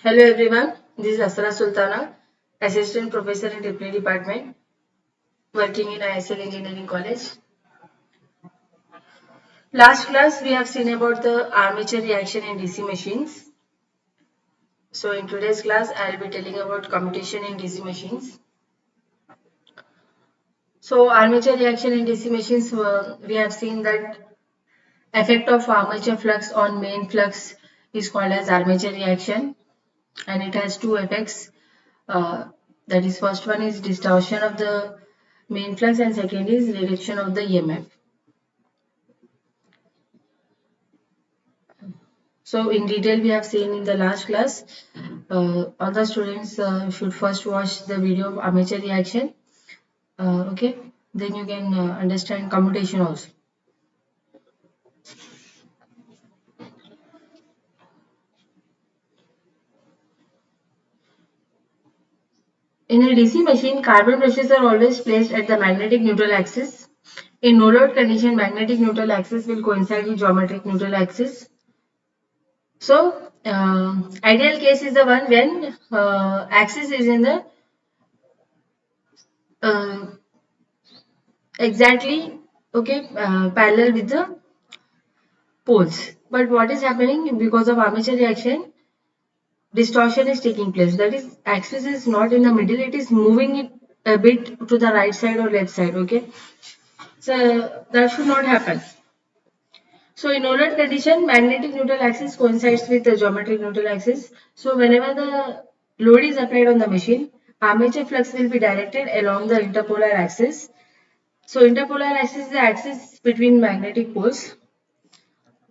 Hello everyone, this is Asra Sultana, Assistant Professor in Reply Department, working in ISL Engineering College. Last class we have seen about the armature reaction in DC machines. So in today's class I will be telling about commutation in DC machines. So armature reaction in DC machines, we have seen that effect of armature flux on main flux is called as armature reaction, and it has two effects. That is, first one is distortion of the main flux and second is reduction of the EMF. So in detail we have seen in the last class. All the students should first watch the video of armature reaction. Okay, then you can understand commutation also. In a DC machine, carbon brushes are always placed at the magnetic neutral axis. In no load condition, magnetic neutral axis will coincide with geometric neutral axis. So, ideal case is the one when axis is in the uh, exactly parallel with the poles. But what is happening because of armature reaction? Distortion is taking place. That is, axis is not in the middle; it is moving it a bit to the right side or left side. Okay, so that should not happen. So in no load condition, magnetic neutral axis coincides with the geometric neutral axis. So whenever the load is applied on the machine, armature flux will be directed along the interpolar axis. So interpolar axis is the axis between magnetic poles,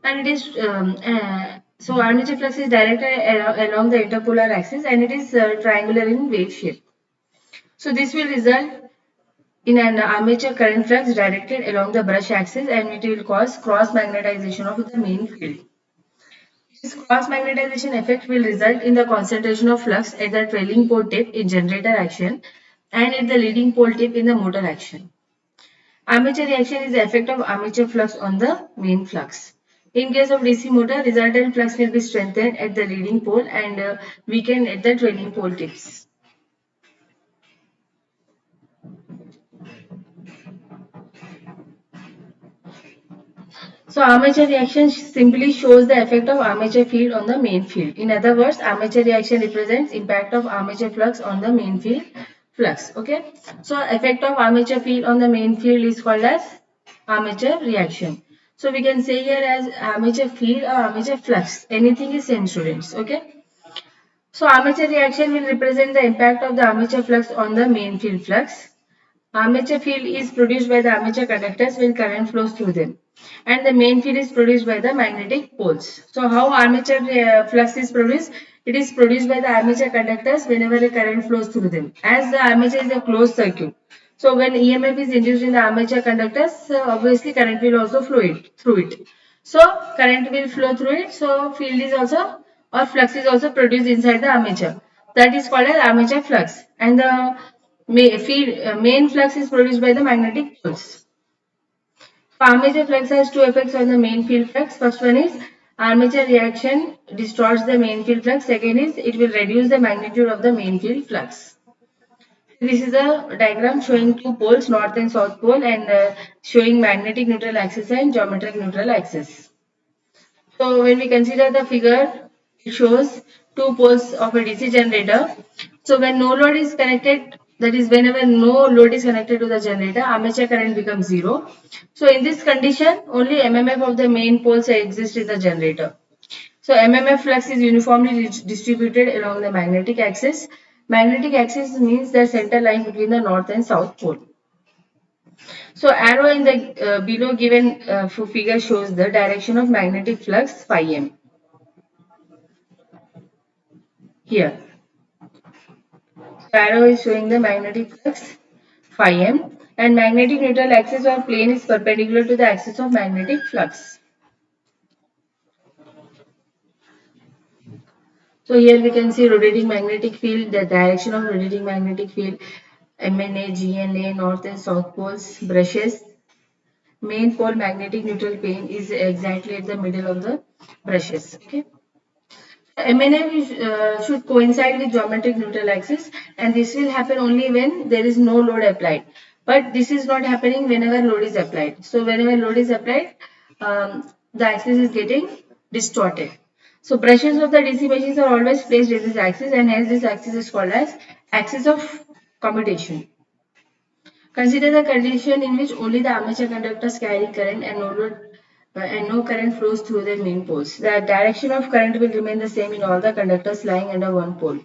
and it is so armature flux is directed along the interpolar axis, and it is triangular in wave shape. So this will result in an armature current flux directed along the brush axis, and it will cause cross magnetization of the main field. This cross-magnetization effect will result in the concentration of flux at the trailing pole tip in generator action and at the leading pole tip in the motor action. Armature reaction is the effect of armature flux on the main flux. In case of DC motor, resultant flux will be strengthened at the leading pole and weakened at the trailing pole tips. So armature reaction simply shows the effect of armature field on the main field. In other words, armature reaction represents impact of armature flux on the main field flux. Okay. So effect of armature field on the main field is called as armature reaction. So we can say here as armature field or armature flux. Anything is same, students. Okay. So armature reaction will represent the impact of the armature flux on the main field flux. Armature field is produced by the armature conductors when current flows through them, and the main field is produced by the magnetic poles. So how armature flux is produced? It is produced by the armature conductors whenever a current flows through them. As the armature is a closed circuit, so when EMF is induced in the armature conductors, obviously current will also flow through it. So current will flow through it. So field is also or flux is also produced inside the armature. That is called as armature flux, and the main flux is produced by the magnetic poles. Armature flux has two effects on the main field flux. First one is armature reaction distorts the main field flux. Second is it will reduce the magnitude of the main field flux. This is a diagram showing two poles, north and south pole, and showing magnetic neutral axis and geometric neutral axis. So when we consider the figure, it shows two poles of a DC generator. So when no load is connected, that is whenever no load is connected to the generator, armature current becomes zero. So in this condition, only MMF of the main poles exist in the generator. So MMF flux is uniformly distributed along the magnetic axis. Magnetic axis means the center line between the north and south pole. So arrow in the below given figure shows the direction of magnetic flux phi m. Here, arrow is showing the magnetic flux phi m, and magnetic neutral axis or plane is perpendicular to the axis of magnetic flux. So here we can see rotating magnetic field, the direction of rotating magnetic field, MNA, GNA, north and south poles, brushes. Main pole magnetic neutral plane is exactly at the middle of the brushes. Okay. MNF should coincide with geometric neutral axis, and this will happen only when there is no load applied. But this is not happening whenever load is applied. So whenever load is applied, the axis is getting distorted. So brushes of the DC machines are always placed in this axis, and hence this axis is called as axis of commutation. Consider the condition in which only the armature conductors carry current and no load and no current flows through their main poles. The direction of current will remain the same in all the conductors lying under one pole.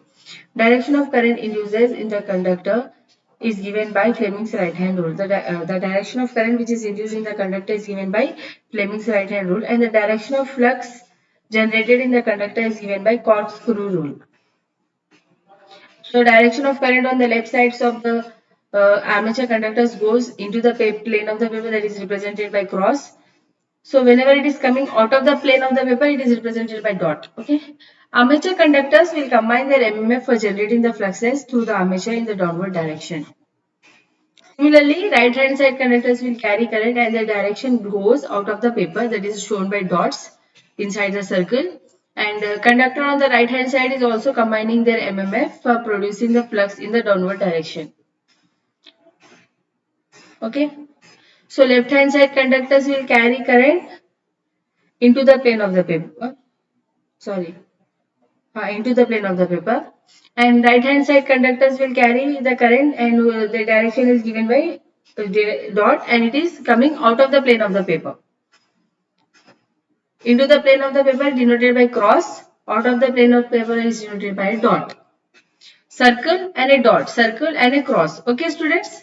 Direction of current induces in the conductor is given by Fleming's right-hand rule. The direction of current which is induced in the conductor is given by Fleming's right-hand rule, and the direction of flux generated in the conductor is given by corkscrew rule. So direction of current on the left sides of the armature conductors goes into the plane of the paper, that is represented by cross. So whenever it is coming out of the plane of the paper, it is represented by dot. Okay. Armature conductors will combine their MMF for generating the fluxes through the armature in the downward direction. Similarly, right hand side conductors will carry current and their direction goes out of the paper, that is shown by dots inside the circle. And conductor on the right hand side is also combining their MMF for producing the flux in the downward direction. Okay. So left hand side conductors will carry current into the plane of the paper. Sorry. Into the plane of the paper, and right hand side conductors will carry the current, and the direction is given by dot, and it is coming out of the plane of the paper into the plane of the paper denoted by cross. Out of the plane of paper is denoted by a dot. Circle and a dot, circle and a cross. Okay students,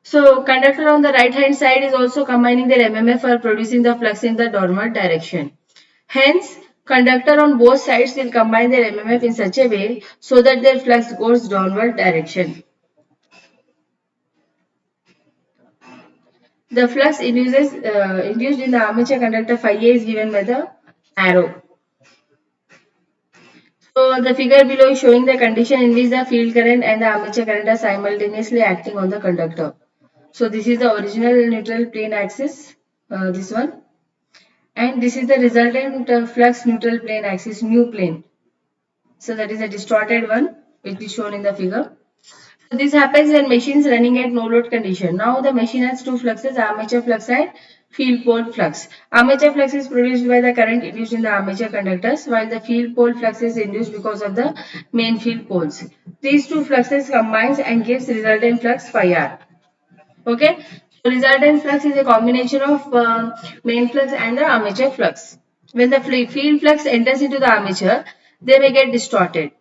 so conductor on the right hand side is also combining their MMF for producing the flux in the downward direction. Hence, conductor on both sides will combine their MMF in such a way so that their flux goes downward direction. The flux induced in the armature conductor phi A is given by the arrow. So the figure below is showing the condition in which the field current and the armature current are simultaneously acting on the conductor. So this is the original neutral plane axis, this one, and this is the resultant flux neutral plane axis, new plane. So that is a distorted one which is shown in the figure. So this happens when machines running at no load condition. Now the machine has two fluxes, armature flux and field pole flux. Armature flux is produced by the current induced in the armature conductors, while the field pole flux is induced because of the main field poles. These two fluxes combines and gives resultant flux phi r. Okay. So resultant flux is a combination of main flux and the armature flux. When the field flux enters into the armature, they may get distorted.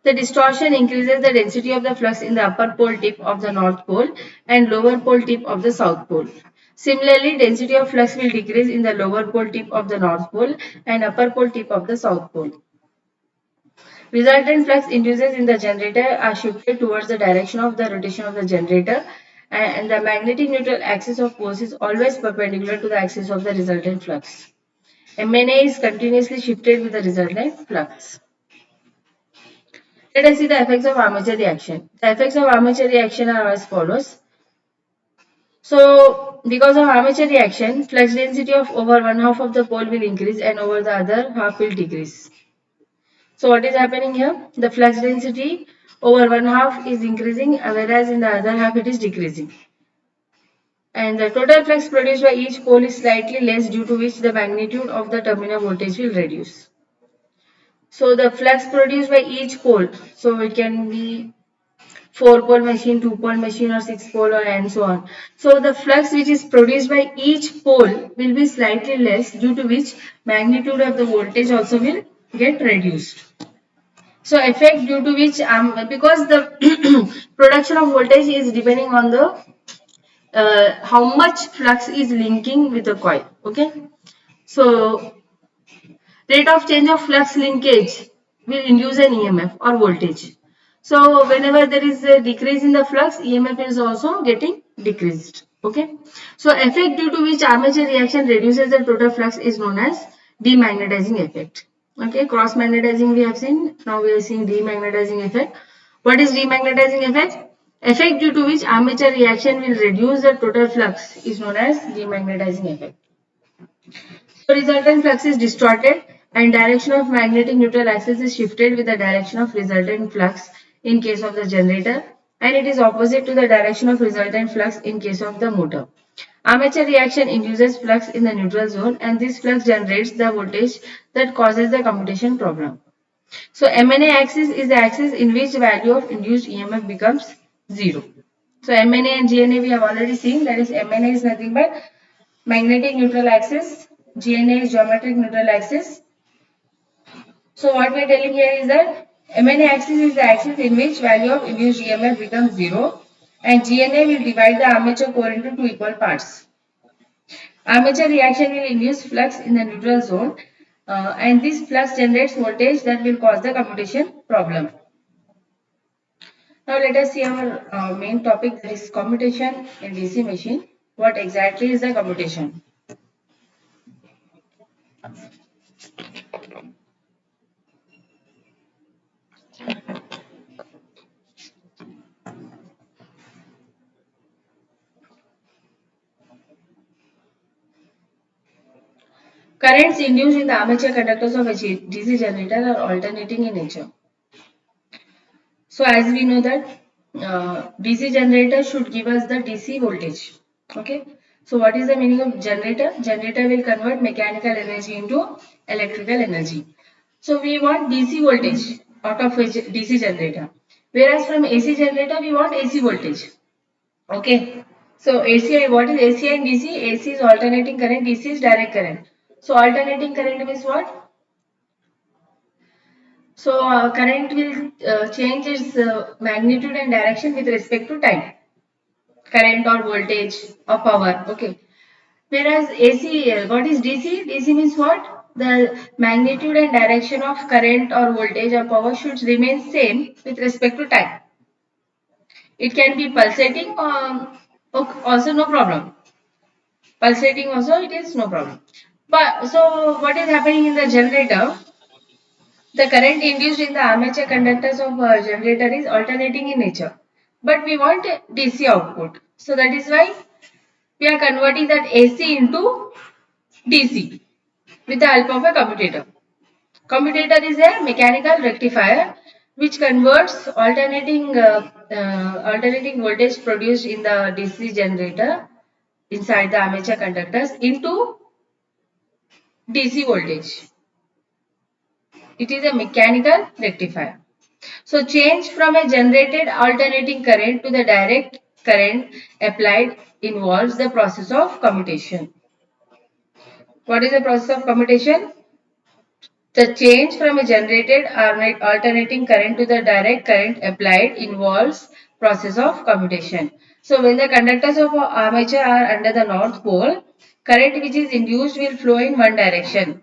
The distortion increases the density of the flux in the upper pole tip of the north pole and lower pole tip of the south pole. Similarly, density of flux will decrease in the lower pole tip of the north pole and upper pole tip of the south pole. Resultant flux induces in the generator are shifted towards the direction of the rotation of the generator, and the magnetic neutral axis of poles is always perpendicular to the axis of the resultant flux. MNA is continuously shifted with the resultant flux. Let us see the effects of armature reaction. The effects of armature reaction are as follows. So, because of armature reaction, flux density of over one half of the pole will increase and over the other half will decrease. So, what is happening here? The flux density over one half is increasing, whereas in the other half it is decreasing. And the total flux produced by each pole is slightly less, due to which the magnitude of the terminal voltage will reduce. So, the flux produced by each pole, so it can be 4-pole machine, 2-pole machine, or 6-pole, or and so on. So the flux which is produced by each pole will be slightly less, due to which magnitude of the voltage also will get reduced. So effect due to which because the production of voltage is depending on the how much flux is linking with the coil. Okay. So rate of change of flux linkage will induce an EMF or voltage. So whenever there is a decrease in the flux, EMF is also getting decreased. Okay. So effect due to which armature reaction reduces the total flux is known as demagnetizing effect. Okay. Cross magnetizing we have seen. Now we are seeing demagnetizing effect. What is demagnetizing effect? Effect due to which armature reaction will reduce the total flux is known as demagnetizing effect. So resultant flux is distorted and direction of magnetic neutral axis is shifted with the direction of resultant flux in case of the generator, and it is opposite to the direction of resultant flux in case of the motor. Armature reaction induces flux in the neutral zone, and this flux generates the voltage that causes the commutation problem. So MNA axis is the axis in which value of induced EMF becomes 0. So MNA and GNA we have already seen, that is MNA is nothing but magnetic neutral axis, GNA is geometric neutral axis. So what we are telling here is that MNA axis is the axis in which value of induced EMF becomes 0, and GNA will divide the armature core into two equal parts. Armature reaction will induce flux in the neutral zone, and this flux generates voltage that will cause the commutation problem. Now let us see our main topic, that is commutation in DC machine. What exactly is the commutation? Currents induced in the armature conductors of a DC generator are alternating in nature. So as we know that DC generator should give us the DC voltage. Okay. So what is the meaning of generator? Generator will convert mechanical energy into electrical energy. So we want DC voltage out of a DC generator. Whereas from AC generator we want AC voltage. Okay. So AC, what is AC and DC? AC is alternating current, DC is direct current. So alternating current means what? So current will change its magnitude and direction with respect to time, current or voltage or power. Okay. Whereas AC, what is DC? DC means what? The magnitude and direction of current or voltage or power should remain same with respect to time. It can be pulsating also no problem. Pulsating also it is no problem. But so what is happening in the generator? The current induced in the armature conductors of a generator is alternating in nature. But we want DC output. So that is why we are converting that AC into DC with the help of a commutator. Commutator is a mechanical rectifier which converts alternating voltage produced in the DC generator inside the armature conductors into DC voltage. It is a mechanical rectifier. So change from a generated alternating current to the direct current applied involves the process of commutation. What is the process of commutation? The change from a generated alternating current to the direct current applied involves process of commutation. So when the conductors of armature are under the north pole, current which is induced will flow in one direction.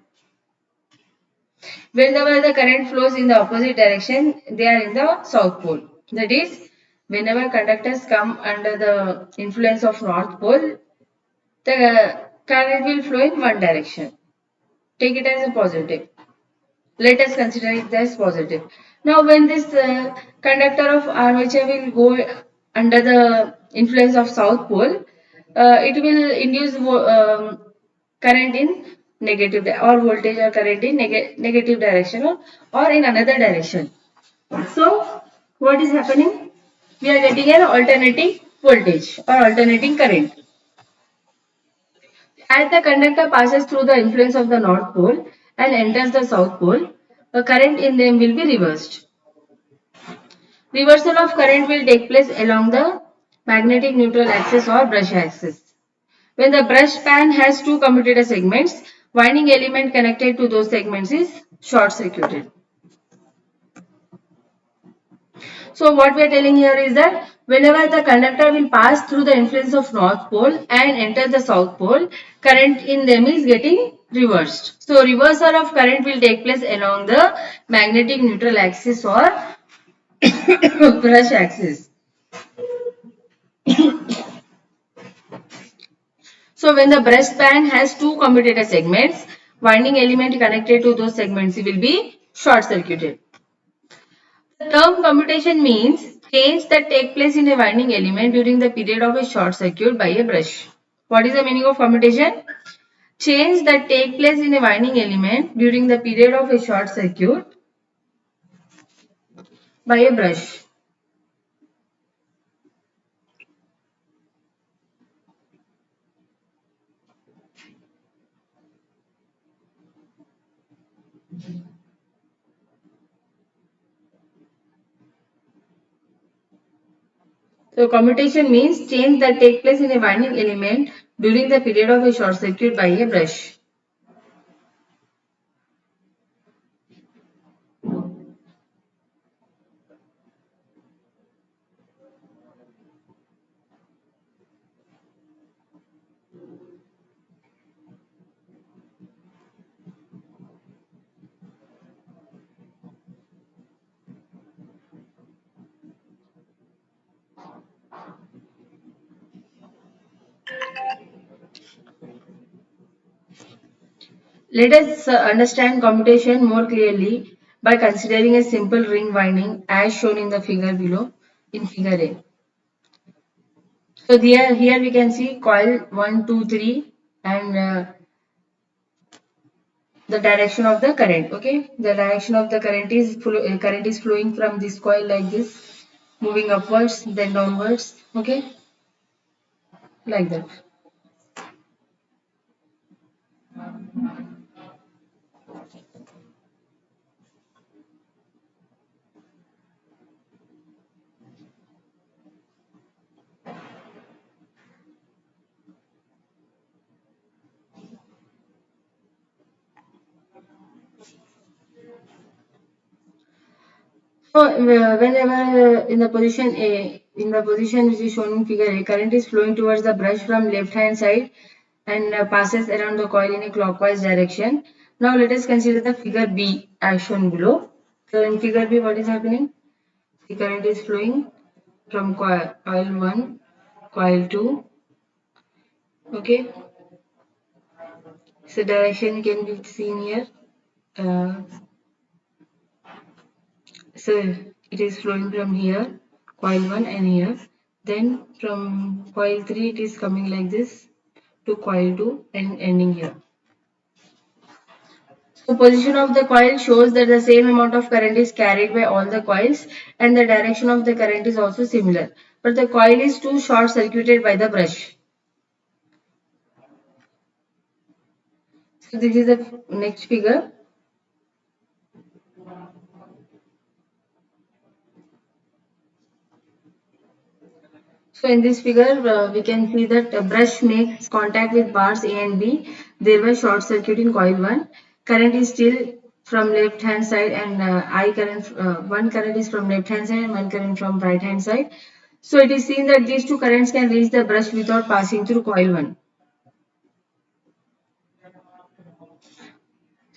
Whenever the current flows in the opposite direction, they are in the south pole. That is, whenever conductors come under the influence of north pole, the current will flow in one direction. Take it as a positive. Let us consider it as positive. Now, when this conductor of armature will go under the influence of south pole, it will induce current in negative or voltage or current in negative direction or in another direction. So, what is happening? We are getting an alternating voltage or alternating current. As the conductor passes through the influence of the north pole and enters the south pole, the current in them will be reversed. Reversal of current will take place along the magnetic neutral axis or brush axis. When the brush span has two commutator segments, winding element connected to those segments is short circuited. So what we are telling here is that whenever the conductor will pass through the influence of north pole and enter the south pole, current in them is getting reversed. So reversal of current will take place along the magnetic neutral axis or brush axis. So when the brush span has two commutator segments, winding element connected to those segments will be short circuited. The term commutation means change that take place in a winding element during the period of a short circuit by a brush. What is the meaning of commutation? Change that take place in a winding element during the period of a short circuit by a brush. So commutation means change that take place in a winding element during the period of a short circuit by a brush. Let us understand commutation more clearly by considering a simple ring winding as shown in the figure below in figure A. So here we can see coil 1, 2, 3 and the direction of the current. Okay, the direction of the current is flowing from this coil like this, moving upwards then downwards. Okay, like that. So whenever in the position which is shown in figure A, current is flowing towards the brush from left hand side and passes around the coil in a clockwise direction. Now let us consider the figure B as shown below. So in figure B, what is happening? The current is flowing from coil 1, coil 2. Okay, so direction can be seen here. Uh, so it is flowing from here, coil 1 and here. Then from coil 3 it is coming like this to coil 2 and ending here. So position of the coil shows that the same amount of current is carried by all the coils and the direction of the current is also similar. But the coil is too short circuited by the brush. So this is the next figure. So in this figure, we can see that a brush makes contact with bars A and B, thereby short circuiting coil 1. Current is still from left hand side and one current is from left hand side and one current from right hand side. So it is seen that these two currents can reach the brush without passing through coil 1.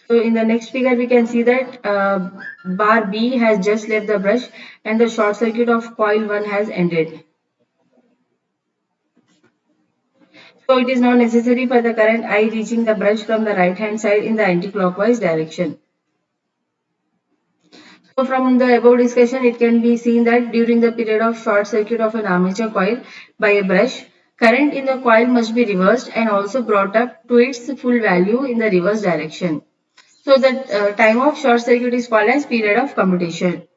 So in the next figure, we can see that bar B has just left the brush and the short circuit of coil 1 has ended. So it is not necessary for the current I reaching the brush from the right hand side in the anti-clockwise direction. So from the above discussion, it can be seen that during the period of short circuit of an armature coil by a brush, current in the coil must be reversed and also brought up to its full value in the reverse direction. So the time of short circuit is called as period of commutation.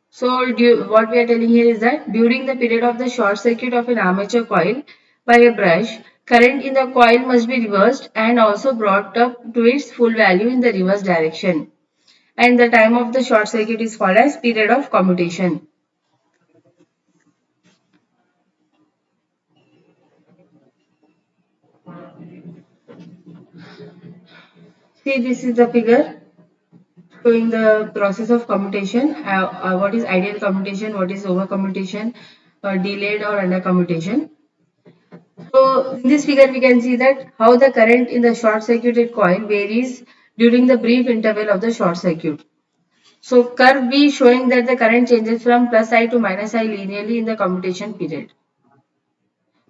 So what we are telling here is that during the period of the short circuit of an armature coil by a brush, current in the coil must be reversed and also brought up to its full value in the reverse direction. And the time of the short circuit is called as period of commutation. See, this is the figure showing the process of commutation. What is ideal commutation, what is over commutation, delayed or under commutation. So in this figure we can see that how the current in the short circuited coil varies during the brief interval of the short circuit. So curve B showing that the current changes from plus I to minus I linearly in the commutation period.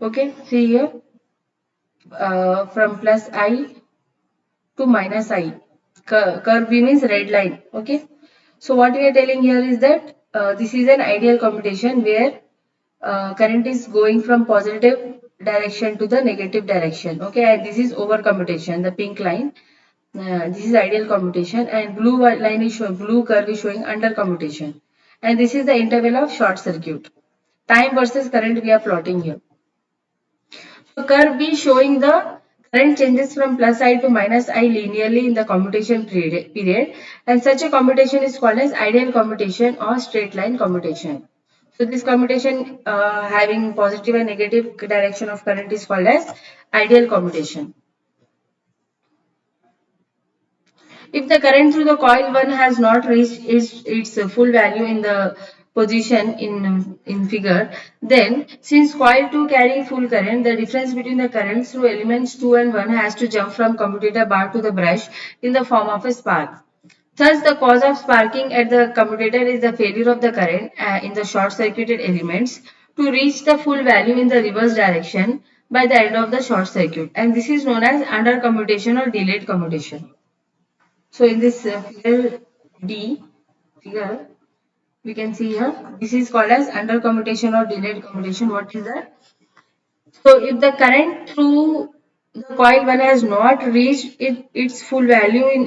Okay, see here from plus I to minus I. Curve B means red line. Okay. So what we are telling here is that this is an ideal commutation where current is going from positive direction to the negative direction. Okay, and this is over commutation, the pink line. This is ideal commutation, and blue curve is showing under commutation. And this is the interval of short circuit. Time versus current we are plotting here. So curve B showing the current changes from plus I to minus I linearly in the commutation period, and such a commutation is called as ideal commutation or straight line commutation. So this commutation having positive and negative direction of current is called as ideal commutation. If the current through the coil 1 has not reached its full value in the position in figure, then since coil 2 carrying full current, the difference between the currents through elements 2 and 1 has to jump from commutator bar to the brush in the form of a spark. Thus, the cause of sparking at the commutator is the failure of the current in the short-circuited elements to reach the full value in the reverse direction by the end of the short circuit, and this is known as under commutation or delayed commutation. So in this figure D figure, we can see here, this is called as under commutation or delayed commutation. What is that? So if the current through the coil 1 has not reached its full value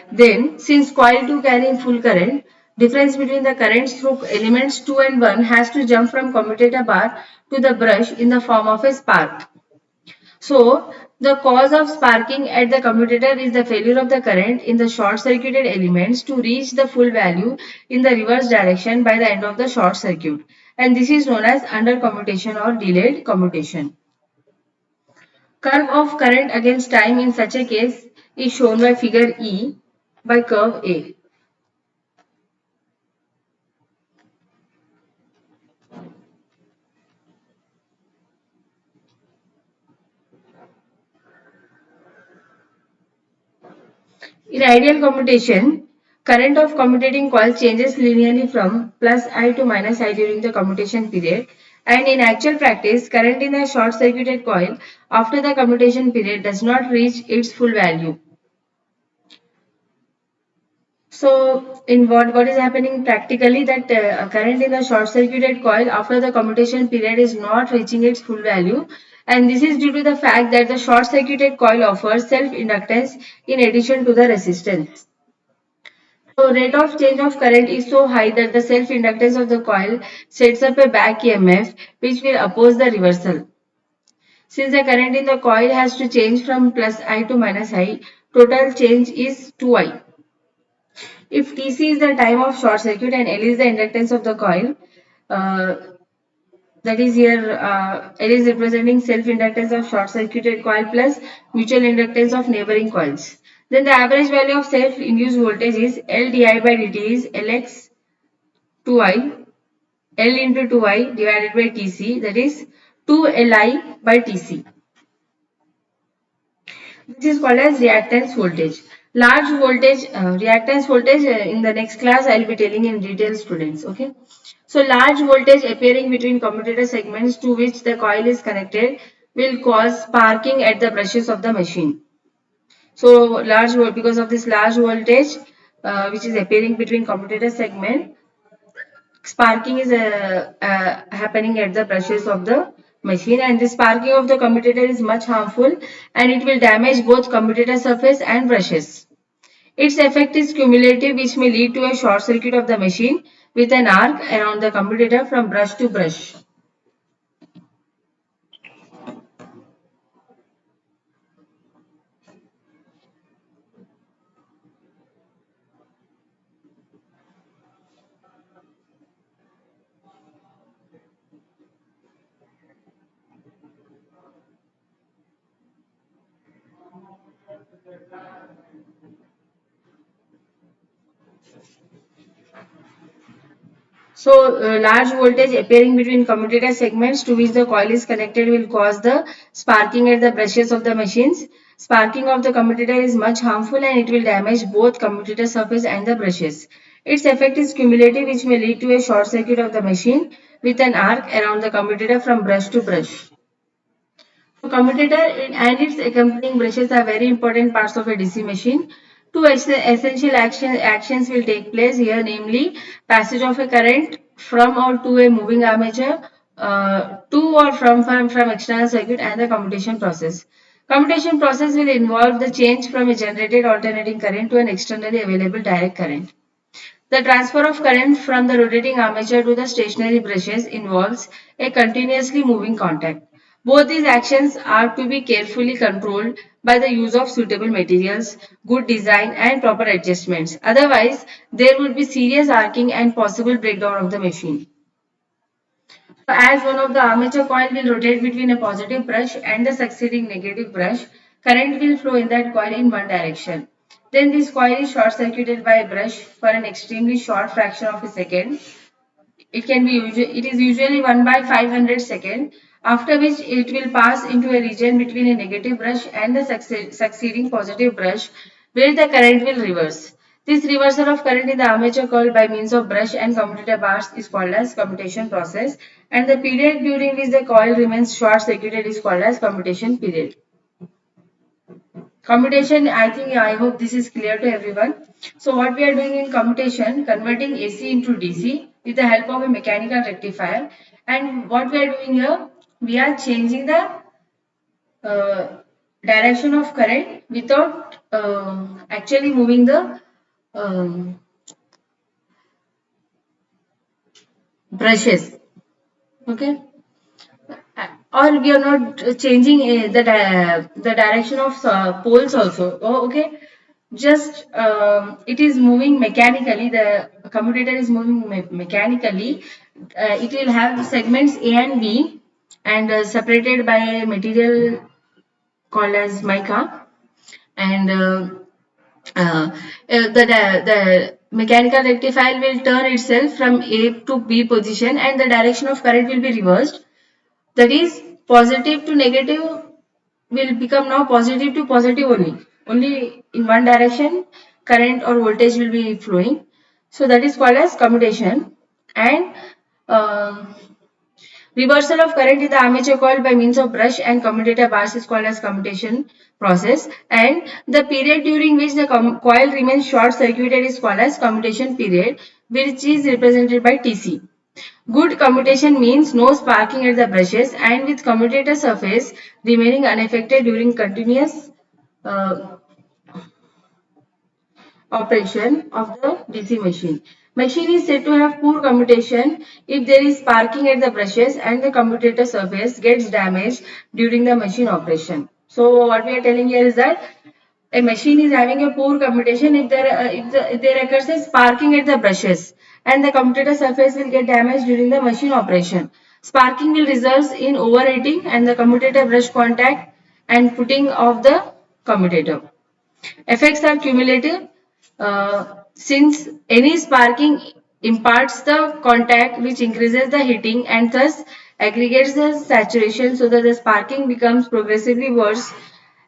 then since coil 2 carrying full current, difference between the currents through elements 2 and 1 has to jump from commutator bar to the brush in the form of a spark. So, the cause of sparking at the commutator is the failure of the current in the short-circuited elements to reach the full value in the reverse direction by the end of the short circuit. And this is known as under commutation or delayed commutation. Curve of current against time in such a case is shown by figure E by curve A. In ideal commutation, current of commutating coil changes linearly from plus I to minus I during the commutation period, and in actual practice, current in a short-circuited coil after the commutation period does not reach its full value. So, in what is happening practically that current in the short-circuited coil after the commutation period is not reaching its full value, and this is due to the fact that the short-circuited coil offers self-inductance in addition to the resistance. So rate of change of current is so high that the self-inductance of the coil sets up a back EMF which will oppose the reversal. Since the current in the coil has to change from plus I to minus I, total change is 2I. If Tc is the time of short circuit and L is the inductance of the coil, uh, that is here L is representing self-inductance of short-circuited coil plus mutual inductance of neighboring coils. Then the average value of self-induced voltage is L di by dt is Lx 2I L into 2I divided by Tc, that is 2Li by Tc. This is called as reactance voltage. Large voltage, reactance voltage in the next class I will be telling in detail, students. Okay. So large voltage appearing between commutator segments to which the coil is connected will cause sparking at the brushes of the machine. So because of this large voltage which is appearing between commutator segment, sparking is happening at the brushes of the machine, and the sparking of the commutator is much harmful and it will damage both commutator surface and brushes. Its effect is cumulative, which may lead to a short circuit of the machine with an arc around the commutator from brush to brush. So, large voltage appearing between commutator segments to which the coil is connected will cause the sparking at the brushes of the machines. Sparking of the commutator is much harmful and it will damage both commutator surface and the brushes. Its effect is cumulative, which may lead to a short circuit of the machine with an arc around the commutator from brush to brush. So commutator and its accompanying brushes are very important parts of a DC machine. Two essential actions will take place here, namely passage of a current from or to a moving armature to or from external circuit and the commutation process. Commutation process will involve the change from a generated alternating current to an externally available direct current. The transfer of current from the rotating armature to the stationary brushes involves a continuously moving contact. Both these actions are to be carefully controlled by the use of suitable materials, good design and proper adjustments. Otherwise, there would be serious arcing and possible breakdown of the machine. As one of the armature coil will rotate between a positive brush and the succeeding negative brush, current will flow in that coil in one direction. Then this coil is short circuited by a brush for an extremely short fraction of a second. It is usually 1 by 500 second, after which it will pass into a region between a negative brush and the succeeding positive brush where the current will reverse. This reversal of current in the armature coil by means of brush and commutator bars is called as commutation process, and the period during which the coil remains short circuited is called as commutation period. Commutation, I hope this is clear to everyone. So what we are doing in commutation, converting AC into DC with the help of a mechanical rectifier. And what we are doing here, we are changing the uh, direction of current without actually moving the um, brushes. Okay. Or we are not changing the direction of poles also. Oh, okay. Just it is moving mechanically. The commutator is moving mechanically. It will have segments A and B, and separated by a material called as mica. And the mechanical rectifier will turn itself from A to B position, and the direction of current will be reversed. That is, positive to negative will become now positive to positive only. Only in one direction current or voltage will be flowing. So that is called as commutation. And um, reversal of current in the armature coil by means of brush and commutator bars is called as commutation process, and the period during which the coil remains short circuited is called as commutation period, which is represented by Tc. Good commutation means no sparking at the brushes and with commutator surface remaining unaffected during continuous uh, operation of the DC machine. Machine is said to have poor commutation if there is sparking at the brushes and the commutator surface gets damaged during the machine operation. So what we are telling here is that a machine is having a poor commutation if there occurs a sparking at the brushes and the commutator surface will get damaged during the machine operation. Sparking will result in overheating and the commutator brush contact and putting of the commutator. Effects are cumulative since any sparking imparts the contact which increases the heating and thus aggregates the saturation so that the sparking becomes progressively worse.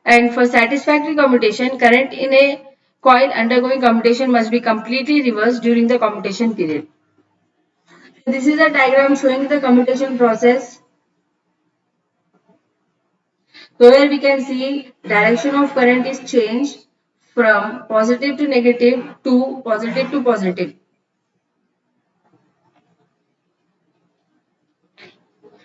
And for satisfactory commutation, current in a coil undergoing commutation must be completely reversed during the commutation period. This is a diagram showing the commutation process. So here we can see direction of current is changed from positive to negative to positive to positive.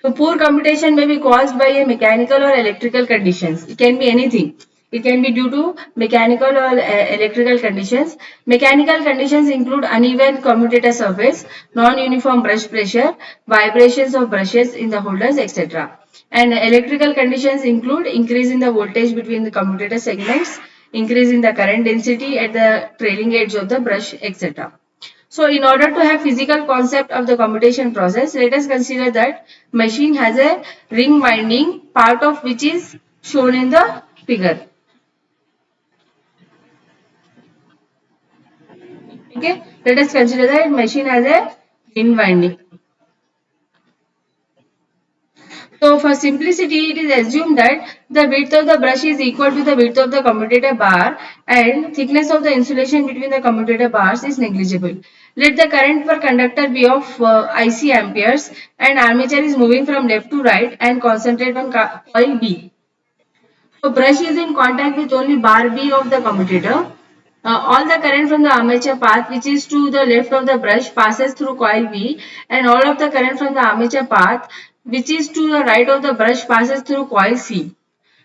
So poor commutation may be caused by a mechanical or electrical conditions. It can be anything. It can be due to mechanical or electrical conditions. Mechanical conditions include uneven commutator surface, non-uniform brush pressure, vibrations of brushes in the holders, etc. And electrical conditions include increase in the voltage between the commutator segments, increase in the current density at the trailing edge of the brush, etc. So in order to have physical concept of the commutation process, let us consider that machine has a ring winding, part of which is shown in the figure. Okay, let us consider that machine has a ring winding. So for simplicity, it is assumed that the width of the brush is equal to the width of the commutator bar and thickness of the insulation between the commutator bars is negligible. Let the current per conductor be of IC amperes and armature is moving from left to right and concentrate on coil B. So brush is in contact with only bar B of the commutator. All the current from the armature path which is to the left of the brush passes through coil B and all of the current from the armature path which is to the right of the brush passes through coil C.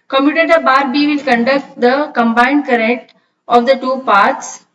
Commutator bar B will conduct the combined current of the two paths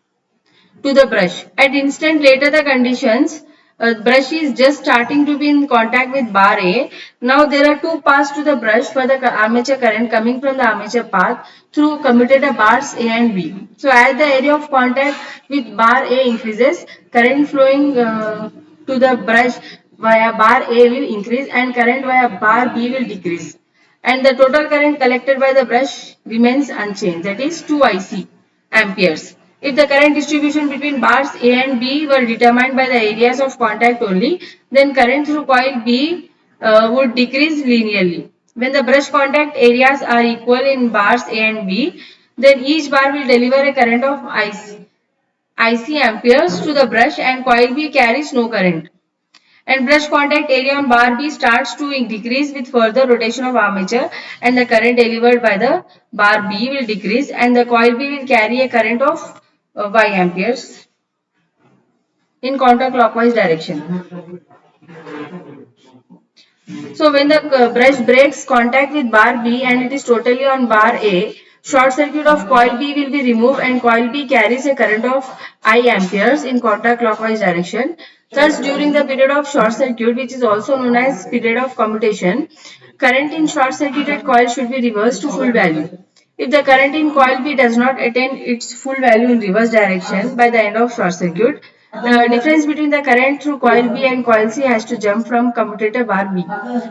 to the brush. At instant later the conditions, brush is just starting to be in contact with bar A. Now there are two paths to the brush for the armature current coming from the armature path through commutator bars A and B. So as the area of contact with bar A increases, current flowing to the brush via bar A will increase and current via bar B will decrease. And the total current collected by the brush remains unchanged, that is 2 IC amperes. If the current distribution between bars A and B were determined by the areas of contact only, then current through coil B would decrease linearly. When the brush contact areas are equal in bars A and B, then each bar will deliver a current of IC amperes to the brush and coil B carries no current. And brush contact area on bar B starts to decrease with further rotation of armature and the current delivered by the bar B will decrease and the coil B will carry a current of Y amperes in counterclockwise direction. So when the brush breaks contact with bar B and it is totally on bar A, short circuit of coil B will be removed and coil B carries a current of I amperes in counterclockwise direction. Thus, during the period of short circuit, which is also known as period of commutation, current in short circuited coil should be reversed to full value. If the current in coil B does not attain its full value in reverse direction by the end of short circuit, the difference between the current through coil B and coil C has to jump from commutator bar B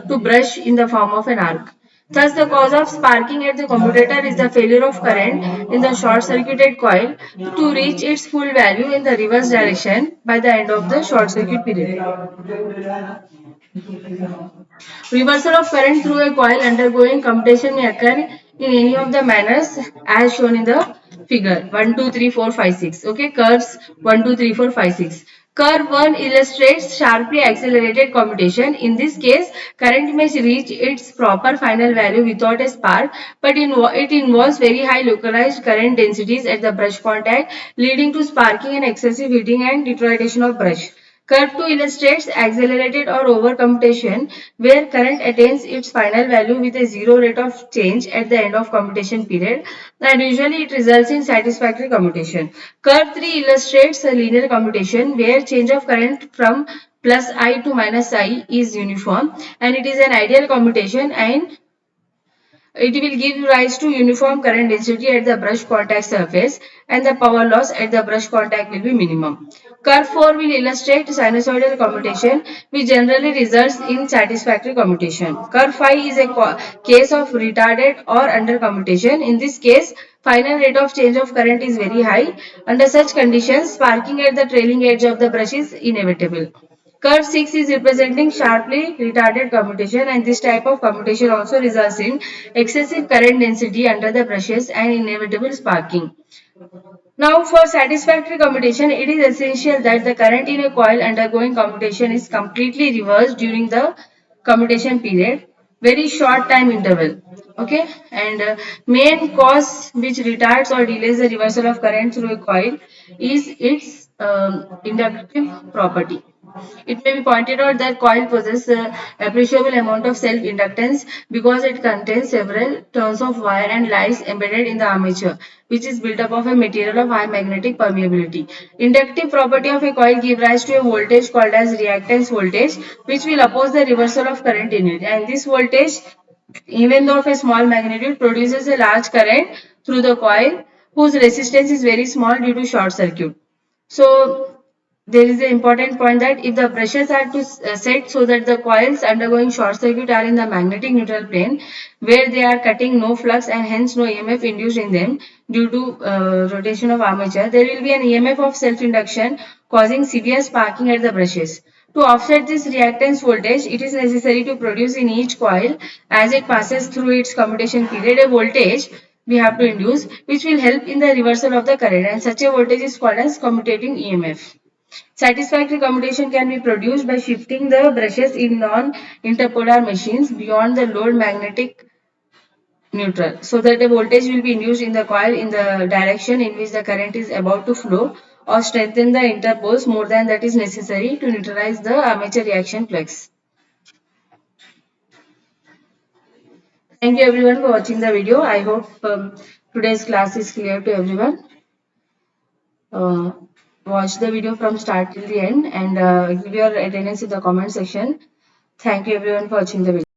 to brush in the form of an arc. Thus, the cause of sparking at the commutator is the failure of current in the short-circuited coil to reach its full value in the reverse direction by the end of the short circuit period. Reversal of current through a coil undergoing commutation may occur in any of the manners as shown in the figure 1, 2, 3, 4, 5, 6. Okay, curves 1, 2, 3, 4, 5, 6. Curve 1 illustrates sharply accelerated commutation. In this case, current may reach its proper final value without a spark, but it involves very high localized current densities at the brush contact, leading to sparking and excessive heating and deterioration of brush. Curve 2 illustrates accelerated or overcommutation where current attains its final value with a zero rate of change at the end of commutation period and usually it results in satisfactory commutation. Curve 3 illustrates a linear commutation where change of current from plus I to minus I is uniform and it is an ideal commutation and it will give rise to uniform current density at the brush contact surface and the power loss at the brush contact will be minimum. Curve 4 will illustrate sinusoidal commutation which generally results in satisfactory commutation. Curve 5 is a case of retarded or under commutation. In this case, final rate of change of current is very high. Under such conditions, sparking at the trailing edge of the brush is inevitable. Curve 6 is representing sharply retarded commutation and this type of commutation also results in excessive current density under the brushes and inevitable sparking. Now for satisfactory commutation, it is essential that the current in a coil undergoing commutation is completely reversed during the commutation period, very short time interval. Okay, and main cause which retards or delays the reversal of current through a coil is its inductive property. It may be pointed out that coil possesses an appreciable amount of self-inductance because it contains several turns of wire and lies embedded in the armature, which is built up of a material of high magnetic permeability. Inductive property of a coil gives rise to a voltage called as reactance voltage, which will oppose the reversal of current in it. And this voltage, even though of a small magnitude, produces a large current through the coil whose resistance is very small due to short circuit. So there is an important point that if the brushes are to set so that the coils undergoing short circuit are in the magnetic neutral plane where they are cutting no flux and hence no EMF induced in them due to rotation of armature, there will be an EMF of self-induction causing severe sparking at the brushes. To offset this reactance voltage, it is necessary to produce in each coil as it passes through its commutation period a voltage we have to induce which will help in the reversal of the current and such a voltage is called as commutating EMF. Satisfactory commutation can be produced by shifting the brushes in non-interpolar machines beyond the load magnetic neutral so that the voltage will be induced in the coil in the direction in which the current is about to flow or strengthen the interpoles more than that is necessary to neutralize the armature reaction flux. Thank you everyone for watching the video. I hope today's class is clear to everyone. Uh, Watch the video from start till the end and give your attendance in the comment section. Thank you everyone for watching the video.